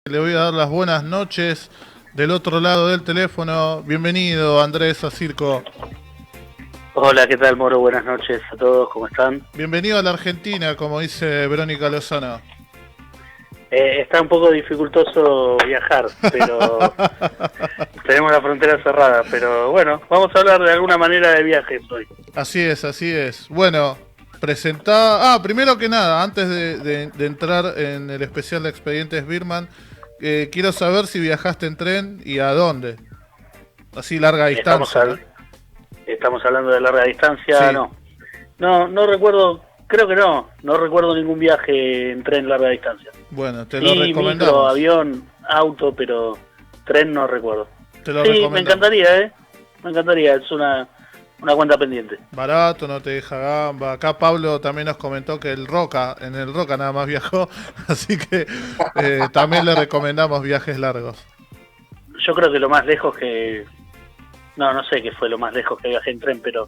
Le voy a dar las buenas noches del otro lado del teléfono. Bienvenido, Andrés Acirco. Hola, ¿qué tal, Moro? Buenas noches a todos, ¿cómo están? Bienvenido a la Argentina, como dice Verónica Lozano. Está un poco dificultoso viajar, pero tenemos la frontera cerrada. Pero bueno, vamos a hablar de alguna manera de viajes hoy. Así es, así es. Bueno, presentá... primero que nada, antes de entrar en el especial de Expedientes Birman, quiero saber si viajaste en tren y a dónde. Así larga distancia. Estamos hablando de larga distancia, Sí. No recuerdo, creo que no recuerdo ningún viaje en tren larga distancia. Bueno, te lo Sí, recomendamos. micro, avión, auto, pero tren no recuerdo. Te lo Sí, recomendamos. me encantaría, es una cuenta pendiente. Barato, no te deja gamba. Acá Pablo también nos comentó que en el Roca nada más viajó, así que también le recomendamos viajes largos. Yo creo que lo más lejos que... No sé qué fue lo más lejos que viajé en tren, pero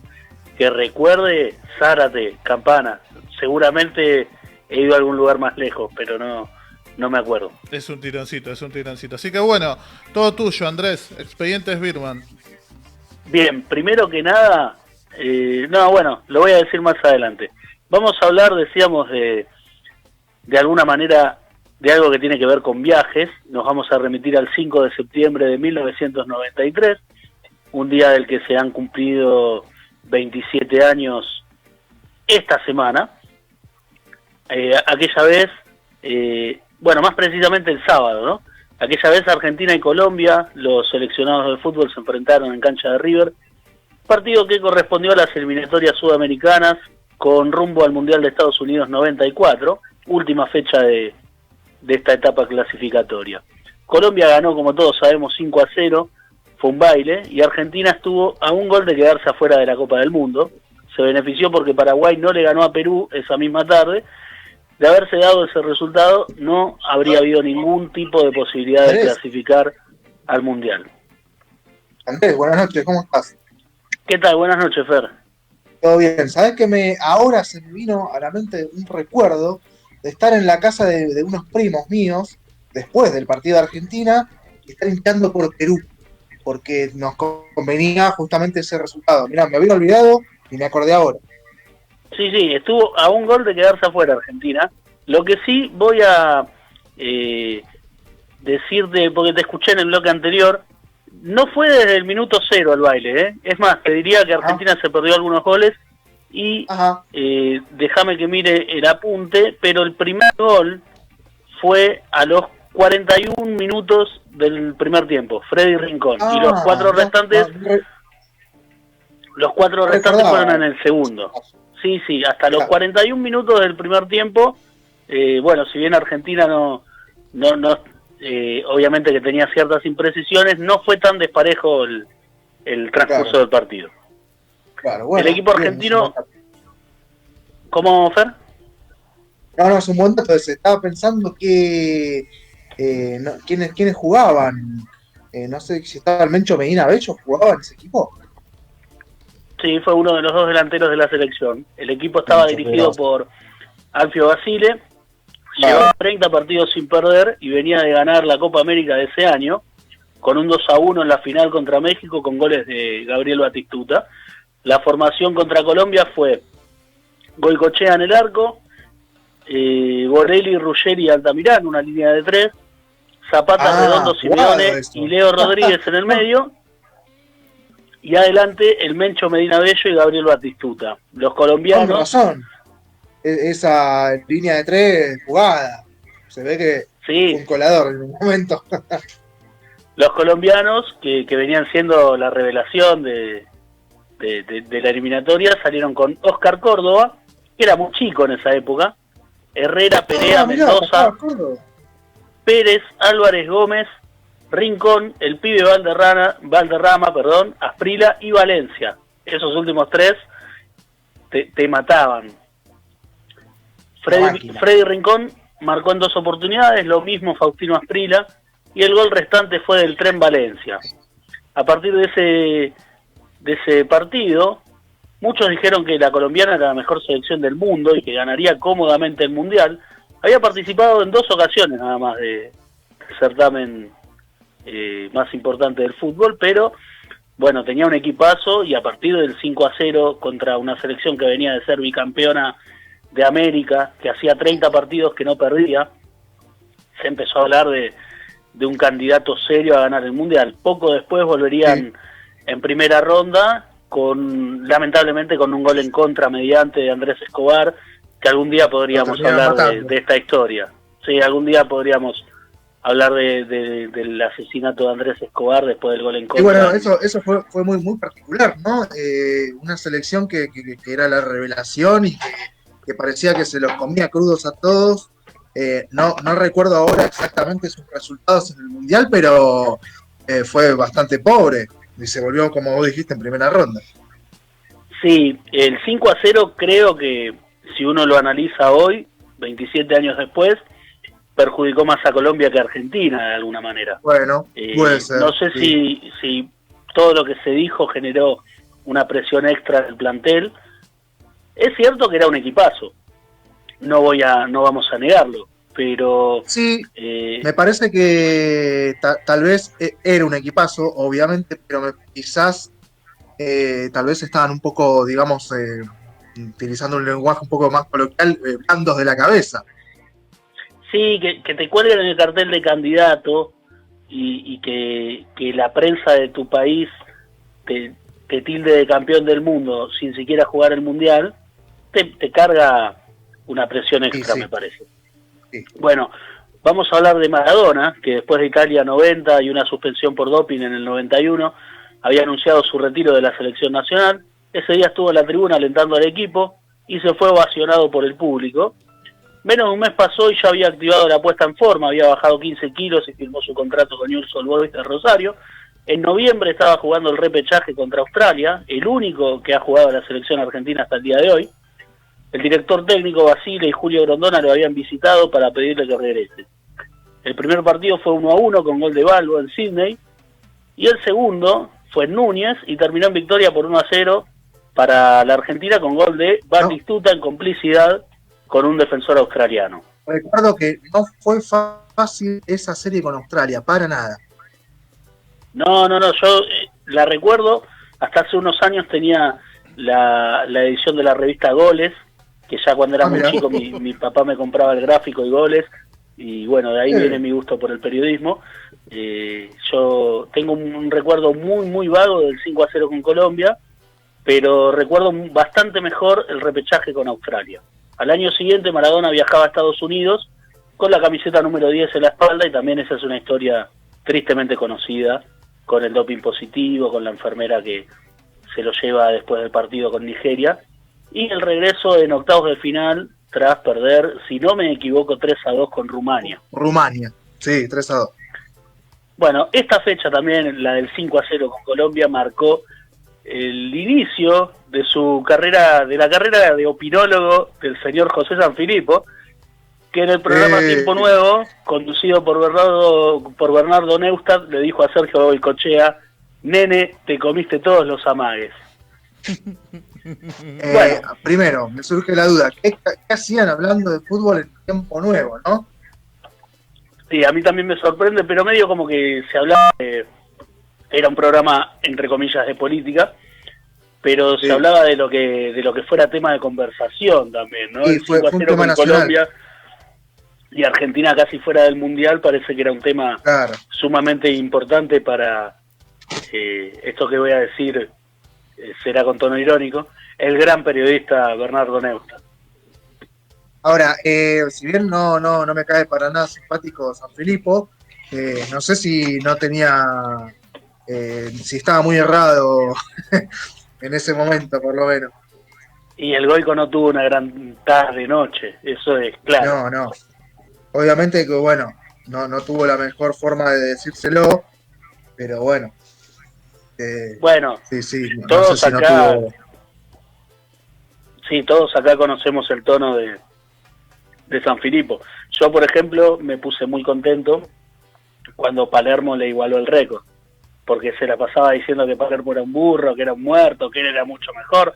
que recuerde, Zárate, Campana. Seguramente he ido a algún lugar más lejos, pero no me acuerdo. Es un tironcito. Así que bueno, todo tuyo, Andrés. Expedientes Birman. Bien, primero que nada, lo voy a decir más adelante. Vamos a hablar, decíamos, de alguna manera de algo que tiene que ver con viajes. Nos vamos a remitir al 5 de septiembre de 1993, un día del que se han cumplido 27 años esta semana. Aquella vez, más precisamente el sábado, ¿no? Aquella vez Argentina y Colombia, los seleccionados de fútbol, se enfrentaron en cancha de River, partido que correspondió a las eliminatorias sudamericanas con rumbo al Mundial de Estados Unidos 94, última fecha de esta etapa clasificatoria. Colombia ganó, como todos sabemos, 5-0, fue un baile, y Argentina estuvo a un gol de quedarse afuera de la Copa del Mundo. Se benefició porque Paraguay no le ganó a Perú esa misma tarde. De haberse dado ese resultado, no habría habido ningún tipo de posibilidad de clasificar al Mundial. Andrés, buenas noches, ¿cómo estás? ¿Qué tal? Buenas noches, Fer. Todo bien, ¿sabés que ahora se me vino a la mente un recuerdo de estar en la casa de unos primos míos, después del partido de Argentina, y estar hinchando por Perú, porque nos convenía justamente ese resultado. Mirá, me había olvidado y me acordé ahora. Sí, estuvo a un gol de quedarse afuera Argentina. Lo que sí voy a decirte, porque te escuché en el bloque anterior, no fue desde el minuto 0 al baile, ¿eh? Es más, te diría que Argentina se perdió algunos goles y déjame que mire el apunte, pero el primer gol fue a los 41 minutos del primer tiempo, Freddy Rincón, y los cuatro restantes fueron en el segundo. Sí, hasta los 41 minutos del primer tiempo, si bien Argentina no obviamente que tenía ciertas imprecisiones, no fue tan desparejo el transcurso del partido. Claro, bueno, el equipo argentino... ¿Cómo, Fer? No, es un buen dato ese. Estaba pensando que ¿quiénes jugaban? No sé si estaba el Mencho Medina Bello, ¿jugaba en ese equipo? Sí, fue uno de los dos delanteros de la selección. El equipo estaba dirigido por Alfio Basile, llevaba 30 partidos sin perder y venía de ganar la Copa América de ese año, con un 2-1 en la final contra México con goles de Gabriel Batistuta. La formación contra Colombia fue Goicoechea en el arco, Borelli, Ruggeri y Altamirano, una línea de 3, Zapata, Redondo, Simeone y Leo Rodríguez en el medio, y adelante el Mencho Medina Bello y Gabriel Batistuta. Los colombianos... Con razón, esa línea de 3 jugada, se ve que fue un colador en un momento. Los colombianos, que venían siendo la revelación de la eliminatoria, salieron con Oscar Córdoba, que era muy chico en esa época, Herrera, Perea, Mendoza, Pérez, Álvarez Gómez, Rincón, el pibe Valderrama, Asprila y Valencia. Esos últimos tres te mataban. Freddy Rincón marcó en 2 oportunidades, lo mismo Faustino Asprila, y el gol restante fue del Tren Valencia. A partir de ese partido, muchos dijeron que la colombiana era la mejor selección del mundo y que ganaría cómodamente el Mundial. Había participado en 2 ocasiones nada más de certamen más importante del fútbol, pero bueno, tenía un equipazo y a partir del 5-0 contra una selección que venía de ser bicampeona de América, que hacía 30 partidos que no perdía, se empezó a hablar de un candidato serio a ganar el Mundial. Poco después volverían en primera ronda, lamentablemente con un gol en contra mediante de Andrés Escobar, que algún día podríamos hablar de esta historia. Sí, algún día podríamos hablar del asesinato de Andrés Escobar después del gol en contra. Y bueno, eso fue muy particular, ¿no? Una selección que era la revelación y que parecía que se los comía crudos a todos. No recuerdo ahora exactamente sus resultados en el Mundial, pero fue bastante pobre y se volvió, como vos dijiste, en primera ronda. Sí, el 5-0 creo que si uno lo analiza hoy, 27 años después, perjudicó más a Colombia que a Argentina de alguna manera. Bueno, puede ser. No sé si todo lo que se dijo generó una presión extra del plantel. Es cierto que era un equipazo, no vamos a negarlo, pero sí, me parece que tal vez era un equipazo, obviamente, pero quizás tal vez estaban un poco, digamos, utilizando un lenguaje un poco más coloquial, blandos de la cabeza. Sí, que te cuelguen en el cartel de candidato y que la prensa de tu país te tilde de campeón del mundo sin siquiera jugar el Mundial, te carga una presión extra, sí. Me parece. Sí. Bueno, vamos a hablar de Maradona, que después de Italia 90 y una suspensión por doping en el 91, había anunciado su retiro de la selección nacional. Ese día estuvo en la tribuna alentando al equipo y se fue ovacionado por el público. Menos de un mes pasó y ya había activado la puesta en forma, había bajado 15 kilos y firmó su contrato con Newell's Old Boys de Rosario. En noviembre estaba jugando el repechaje contra Australia, el único que ha jugado en la selección argentina hasta el día de hoy. El director técnico Basile y Julio Grondona lo habían visitado para pedirle que regrese. El primer partido fue 1-1 con gol de Balbo en Sydney, y el segundo fue en Núñez y terminó en victoria por 1-0 para la Argentina con gol de Batistuta en complicidad con un defensor australiano. Recuerdo que no fue fácil esa serie con Australia, para nada. No, yo la recuerdo, hasta hace unos años tenía la edición de la revista Goles, que ya cuando era muy chico mi papá me compraba el gráfico y Goles, y bueno, de ahí viene mi gusto por el periodismo. Yo tengo un recuerdo muy vago del 5-0 con Colombia, pero recuerdo bastante mejor el repechaje con Australia. Al año siguiente Maradona viajaba a Estados Unidos con la camiseta número 10 en la espalda, y también esa es una historia tristemente conocida, con el doping positivo, con la enfermera que se lo lleva después del partido con Nigeria, y el regreso en octavos de final tras perder, si no me equivoco, 3-2 con Rumania. Rumania, sí, 3-2. Bueno, esta fecha también, la del 5-0 con Colombia, marcó el inicio de su carrera, de la carrera de opinólogo del señor José Sanfilippo, que en el programa Tiempo Nuevo, conducido por Bernardo Neustadt, le dijo a Sergio Goycochea: nene, te comiste todos los amagues. Bueno, primero, me surge la duda, ¿qué hacían hablando de fútbol en Tiempo Nuevo, no? Sí, a mí también me sorprende, pero medio como que se hablaba era un programa entre comillas de política, pero sí, se hablaba de lo que fuera tema de conversación también, ¿no? Sí, fue un tema nacional. Colombia y Argentina casi fuera del Mundial, parece que era un tema sumamente importante para esto que voy a decir, será con tono irónico, el gran periodista Bernardo Neustadt. Ahora, si bien no me cae para nada simpático Sanfilippo, no sé si no tenía, si estaba muy errado en ese momento, por lo menos. Y el Goico no tuvo una gran tarde-noche, eso es claro. No. Obviamente que, bueno, no tuvo la mejor forma de decírselo, pero bueno. Bueno, sí, todos no sé si acá, no tuvo... Sí, todos acá conocemos el tono de Sanfilippo. Yo, por ejemplo, me puse muy contento cuando Palermo le igualó el récord, porque se la pasaba diciendo que Palermo era un burro, que era un muerto, que él era mucho mejor,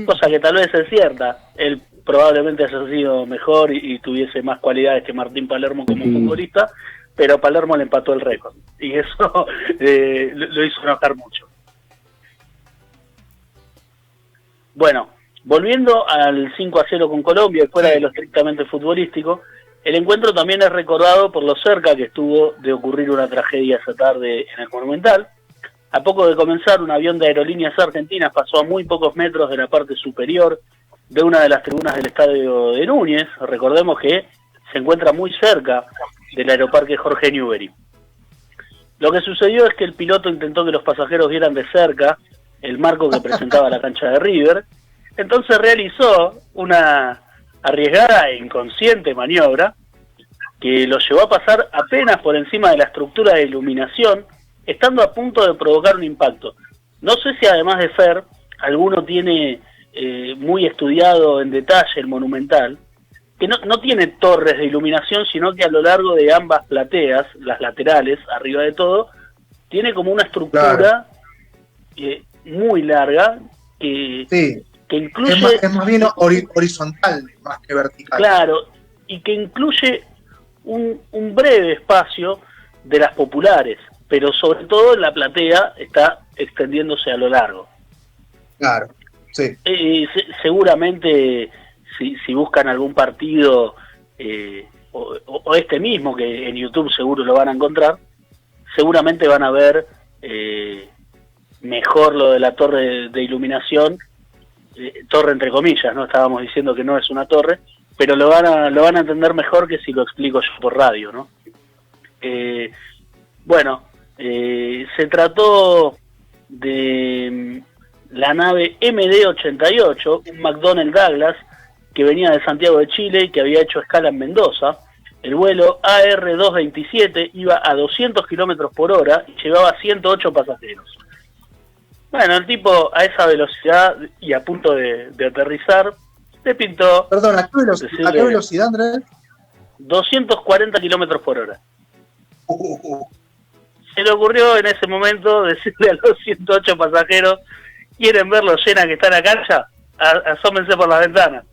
cosa que tal vez es cierta. Él probablemente haya sido mejor y tuviese más cualidades que Martín Palermo como futbolista, pero Palermo le empató el récord. Y eso lo hizo enojar mucho. Bueno, volviendo al 5-0 con Colombia, y fuera de lo estrictamente futbolístico, el encuentro también es recordado por lo cerca que estuvo de ocurrir una tragedia esa tarde en el Monumental. A poco de comenzar, un avión de Aerolíneas Argentinas pasó a muy pocos metros de la parte superior de una de las tribunas del estadio de Núñez. Recordemos que se encuentra muy cerca del aeroparque Jorge Newbery. Lo que sucedió es que el piloto intentó que los pasajeros vieran de cerca el marco que presentaba la cancha de River. Entonces realizó una arriesgada e inconsciente maniobra que lo llevó a pasar apenas por encima de la estructura de iluminación, estando a punto de provocar un impacto. No sé si además de Fer, alguno tiene muy estudiado en detalle el Monumental, que no tiene torres de iluminación, sino que a lo largo de ambas plateas, las laterales, arriba de todo, tiene como una estructura muy larga que incluye... Es más bien horizontal, más que vertical. Claro, y que incluye un breve espacio de las populares, pero sobre todo la platea está extendiéndose a lo largo. Claro, sí. Seguramente, si buscan algún partido, o este mismo, que en YouTube seguro lo van a encontrar, seguramente van a ver mejor lo de la torre de iluminación, torre entre comillas, ¿no? Estábamos diciendo que no es una torre, pero lo van a entender mejor que si lo explico yo por radio, ¿no? Bueno, se trató de la nave MD-88, un McDonnell Douglas que venía de Santiago de Chile y que había hecho escala en Mendoza. El vuelo AR-227 iba a 200 kilómetros por hora y llevaba 108 pasajeros. Bueno, el tipo a esa velocidad y a punto de aterrizar, le pintó... Perdón, ¿a qué velocidad, Andrés? 240 kilómetros por hora. Se le ocurrió en ese momento decirle a los 108 pasajeros: ¿quieren ver lo llena que está la cancha? Asómense por la ventana.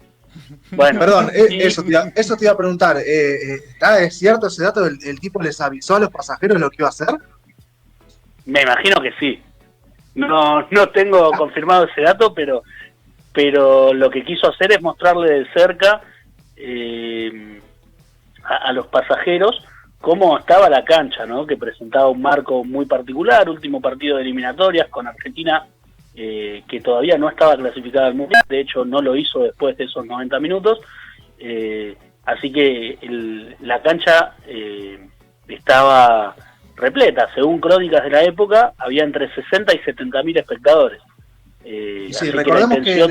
Bueno, perdón, eso te iba a preguntar. ¿Es cierto ese dato? ¿El tipo les avisó a los pasajeros lo que iba a hacer? Me imagino que sí. No tengo confirmado ese dato, pero lo que quiso hacer es mostrarle de cerca a los pasajeros cómo estaba la cancha, ¿no? Que presentaba un marco muy particular, último partido de eliminatorias con Argentina, que todavía no estaba clasificada al Mundial, de hecho no lo hizo después de esos 90 minutos, así que la cancha estaba repleta. Según crónicas de la época, había entre 60 y 70 mil espectadores. Sí, recordemos que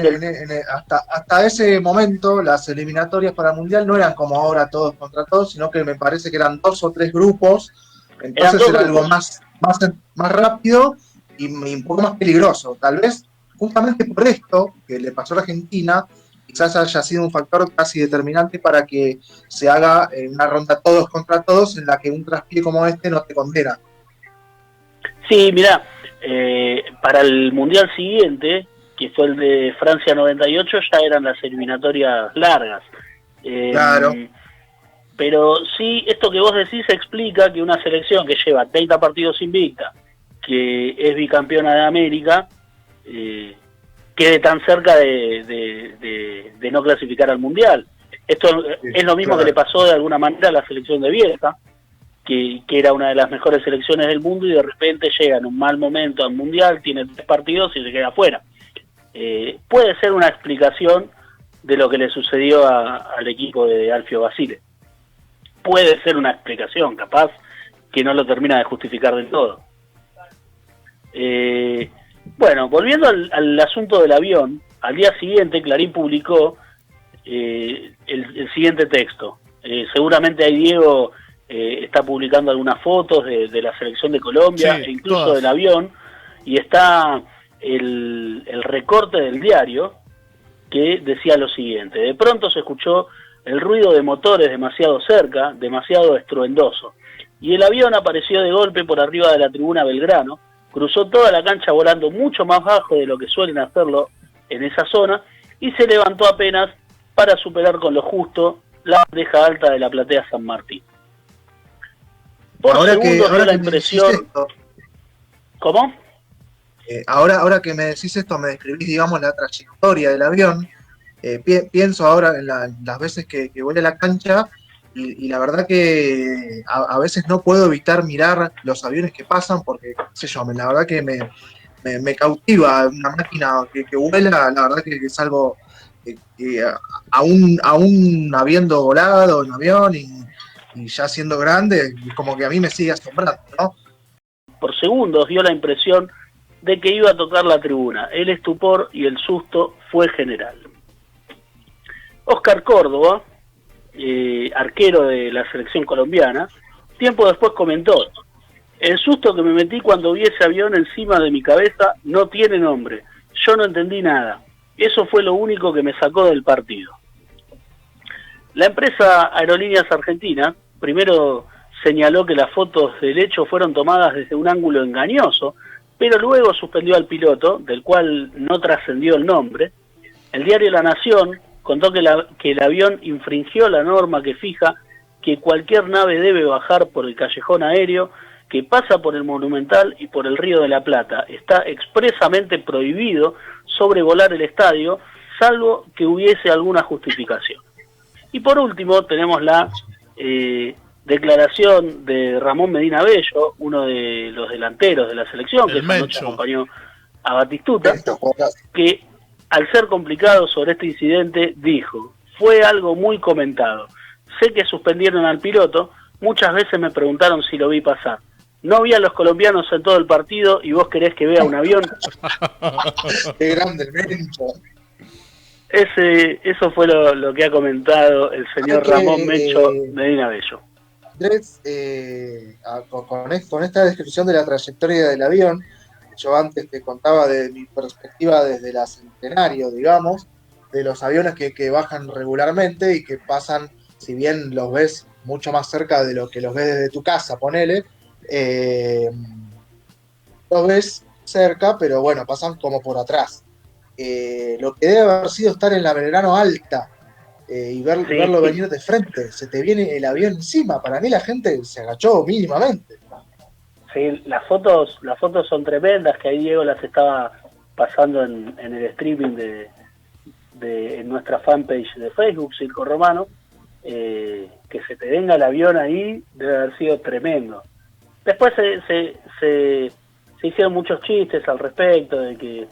hasta ese momento las eliminatorias para el Mundial no eran como ahora todos contra todos, sino que me parece que eran 2 o 3 grupos, entonces era algo más rápido y un poco más peligroso. Tal vez justamente por esto que le pasó a la Argentina, quizás haya sido un factor casi determinante para que se haga una ronda todos contra todos en la que un traspié como este no te condena. Sí, mirá, para el Mundial siguiente, que fue el de Francia 98, ya eran las eliminatorias largas. Claro. Pero sí, esto que vos decís explica que una selección que lleva 30 partidos invicta, que es bicampeona de América, quede tan cerca de no clasificar al Mundial. Esto es lo mismo que le pasó de alguna manera a la selección de Bielsa, que era una de las mejores selecciones del mundo y de repente llega en un mal momento al Mundial, tiene 3 partidos y se queda afuera. Puede ser una explicación de lo que le sucedió al equipo de Alfio Basile. Puede ser una explicación, capaz que no lo termina de justificar del todo. Bueno, volviendo al asunto del avión, al día siguiente Clarín publicó el siguiente texto. Seguramente ahí Diego está publicando algunas fotos de la selección de Colombia, sí, e incluso todas. del avión, y está el recorte del diario que decía lo siguiente: de pronto se escuchó el ruido de motores demasiado cerca, demasiado estruendoso, y el avión apareció de golpe por arriba de la tribuna Belgrano, cruzó toda la cancha volando mucho más bajo de lo que suelen hacerlo en esa zona, y se levantó apenas para superar con lo justo la bandeja alta de la platea San Martín. Por Ahora segundos dio ahora la que me decís impresión... esto, ¿Cómo? ahora que me decís esto, me describís, digamos, la trayectoria del avión. Pienso ahora en las veces que voy a la cancha y la verdad que a veces no puedo evitar mirar los aviones que pasan porque, qué sé yo, la verdad que me cautiva una máquina que vuela, la verdad que es algo que aún habiendo volado en avión y ya siendo grande, es como que a mí me sigue asombrando, ¿no? Por segundos dio la impresión de que iba a tocar la tribuna. El estupor y el susto fue general. Oscar Córdoba, arquero de la selección colombiana, tiempo después comentó: el susto que me metí cuando vi ese avión encima de mi cabeza no tiene nombre. Yo no entendí nada. Eso fue lo único que me sacó del partido. La empresa Aerolíneas Argentina primero señaló que las fotos del hecho fueron tomadas desde un ángulo engañoso, pero luego suspendió al piloto, del cual no trascendió el nombre. El diario La Nación contó que el avión infringió la norma que fija que cualquier nave debe bajar por el callejón aéreo que pasa por el Monumental y por el Río de la Plata. Está expresamente prohibido sobrevolar el estadio, salvo que hubiese alguna justificación. Y por último tenemos la declaración de Ramón Medina Bello, uno de los delanteros de la selección, que esa noche acompañó a Batistuta, que al ser complicado sobre este incidente dijo: fue algo muy comentado. Sé que suspendieron al piloto, muchas veces me preguntaron si lo vi pasar. No vi a los colombianos en todo el partido y vos querés que vea un avión. Qué grande el Mencho. Eso fue lo que ha comentado el señor Ramón Mencho Medina Bello. Andrés, con esta descripción de la trayectoria del avión, yo antes te contaba de mi perspectiva desde la Centenario, digamos, de los aviones que bajan regularmente y que pasan, si bien los ves mucho más cerca de lo que los ves desde tu casa, ponele, los ves cerca, pero bueno, pasan como por atrás. Lo que debe haber sido estar en la Belgrano Alta y verlo venir de frente, se te viene el avión encima. Para mí la gente se agachó mínimamente. Sí, las fotos son tremendas, que ahí Diego las estaba pasando en el streaming en nuestra fanpage de Facebook, Circo Romano. Que se te venga el avión ahí debe haber sido tremendo. Después se hicieron muchos chistes al respecto de que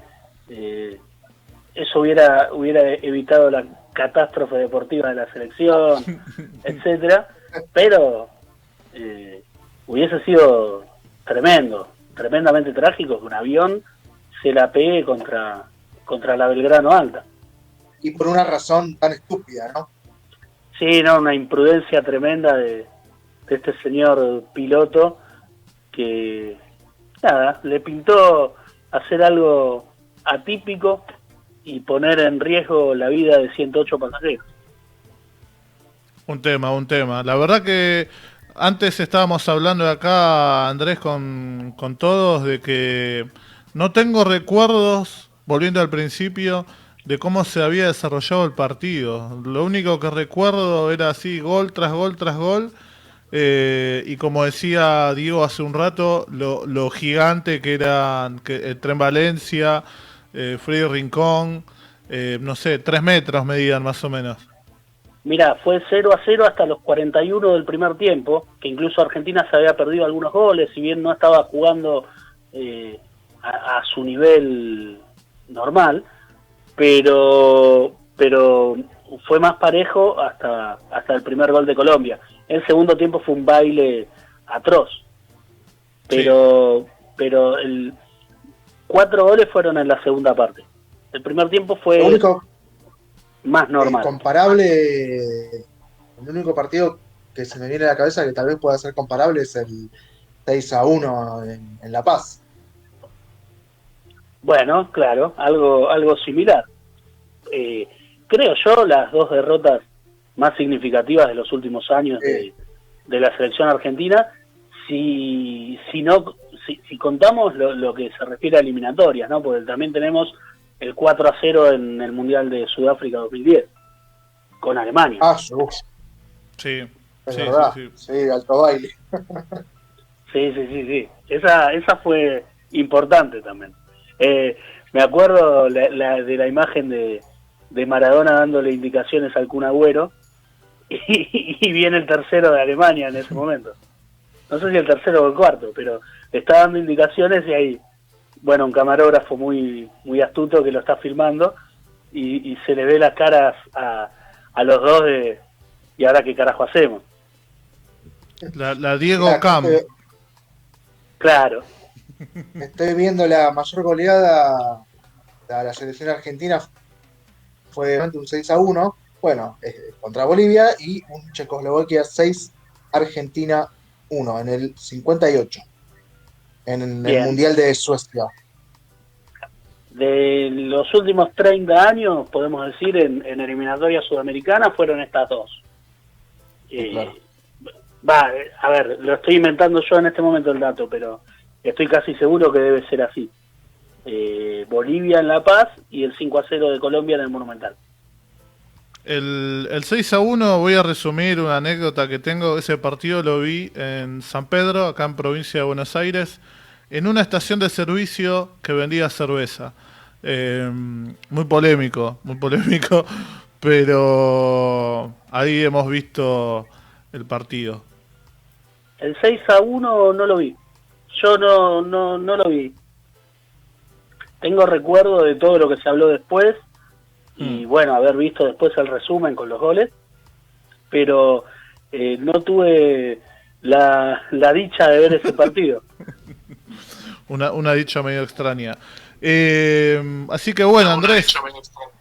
eso hubiera evitado la catástrofe deportiva de la selección, etcétera, pero hubiese sido tremendamente trágico que un avión se la pegue contra la Belgrano Alta. Y por una razón tan estúpida, ¿no? Sí, no, una imprudencia tremenda de este señor piloto que, nada, le pintó hacer algo atípico y poner en riesgo la vida de 108 pasajeros. Un tema. La verdad que antes estábamos hablando de acá, Andrés, con todos, de que no tengo recuerdos, volviendo al principio, de cómo se había desarrollado el partido. Lo único que recuerdo era así, gol tras gol tras gol, y como decía Diego hace un rato, lo gigante que eran el Tren Valencia, Freddy Rincón, no sé, 3 metros medían más o menos. Mira, fue 0-0 hasta los 41 del primer tiempo, que incluso Argentina se había perdido algunos goles, si bien no estaba jugando a su nivel normal, pero fue más parejo hasta el primer gol de Colombia. El segundo tiempo fue un baile atroz, pero 4 goles fueron en la segunda parte. El primer tiempo fue más normal. El único partido que se me viene a la cabeza que tal vez pueda ser comparable es el 6-1 en La Paz. Bueno, claro, algo similar. Creo yo las 2 derrotas más significativas de los últimos años de la selección argentina, si contamos lo que se refiere a eliminatorias, ¿no? Porque también tenemos el 4-0 en el Mundial de Sudáfrica 2010 con Alemania. Sí. Sí, es verdad. Sí, alto baile. Sí. Esa fue importante también. Me acuerdo de la imagen de Maradona dándole indicaciones al Kun Agüero y viene el tercero de Alemania en ese momento. No sé si el tercero o el cuarto, pero le está dando indicaciones y ahí, bueno, un camarógrafo muy astuto que lo está filmando y se le ve las caras a los dos de ¿y ahora qué carajo hacemos? La Diego Cam. Claro. Estoy viendo la mayor goleada a la selección argentina fue un 6-1, bueno, contra Bolivia, y un Checoslovaquia 6, Argentina 1, en el 58, en el Mundial de Suecia. De los últimos 30 años, podemos decir, en eliminatoria sudamericana, fueron estas dos. Claro. A ver, lo estoy inventando yo en este momento el dato, pero estoy casi seguro que debe ser así. Bolivia en La Paz y el 5-0 de Colombia en el Monumental. El 6-1, voy a resumir una anécdota que tengo. Ese partido lo vi en San Pedro, acá en provincia de Buenos Aires, en una estación de servicio que vendía cerveza. Muy polémico, pero ahí hemos visto el partido. El 6-1 no lo vi. Yo no lo vi. Tengo recuerdo de todo lo que se habló después y bueno, haber visto después el resumen con los goles, pero no tuve la dicha de ver ese partido. Una dicha medio extraña. Así que bueno, Andrés,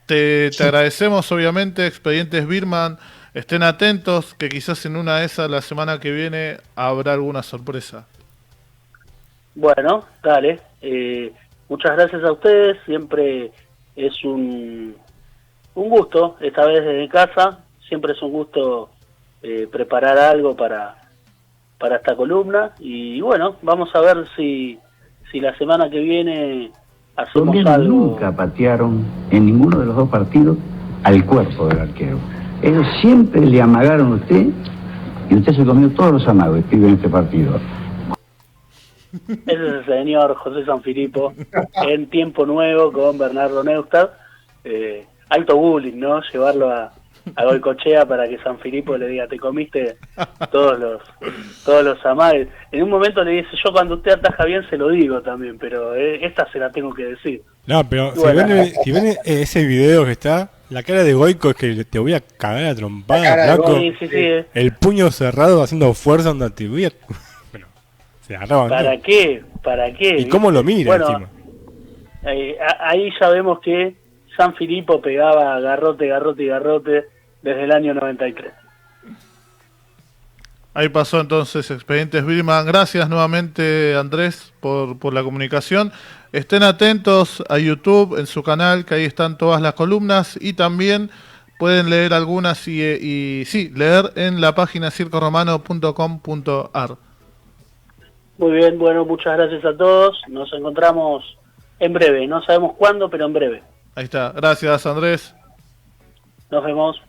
te agradecemos obviamente, Expedientes Birman. Estén atentos, que quizás en una de esas la semana que viene habrá alguna sorpresa. Bueno, dale. Muchas gracias a ustedes. Siempre es un gusto, esta vez desde casa. Siempre es un gusto preparar algo para esta columna. Y bueno, vamos a ver si la semana que viene hacemos algo. Nunca patearon en ninguno de los dos partidos al cuerpo del arquero. Ellos siempre le amagaron a usted y usted se comió todos los amagos, escribe en este partido. Ese es el señor José Sanfilippo en Tiempo Nuevo con Bernardo Neustadt. Alto bullying, ¿no? Llevarlo a Goicoechea para que Sanfilippo le diga, te comiste todos los amagues. En un momento le dice, yo cuando usted ataja bien se lo digo también, pero esta se la tengo que decir. No, pero bueno, si ven ese video que está, la cara de Goico es que te voy a cagar a trompada, flaco. Sí. El puño cerrado haciendo fuerza donde te voy a... Bueno, se agarraban. ¿Para qué? ¿Y cómo lo mira bueno, encima? Ahí ya vemos que Sanfilippo pegaba garrote desde el año 93. Ahí pasó entonces Expedientes Birman. Gracias nuevamente, Andrés, por la comunicación. Estén atentos a YouTube, en su canal, que ahí están todas las columnas, y también pueden leer algunas y leer en la página circoromano.com.ar. Muy bien, bueno, muchas gracias a todos. Nos encontramos en breve. No sabemos cuándo, pero en breve. Ahí está. Gracias, Andrés. Nos vemos.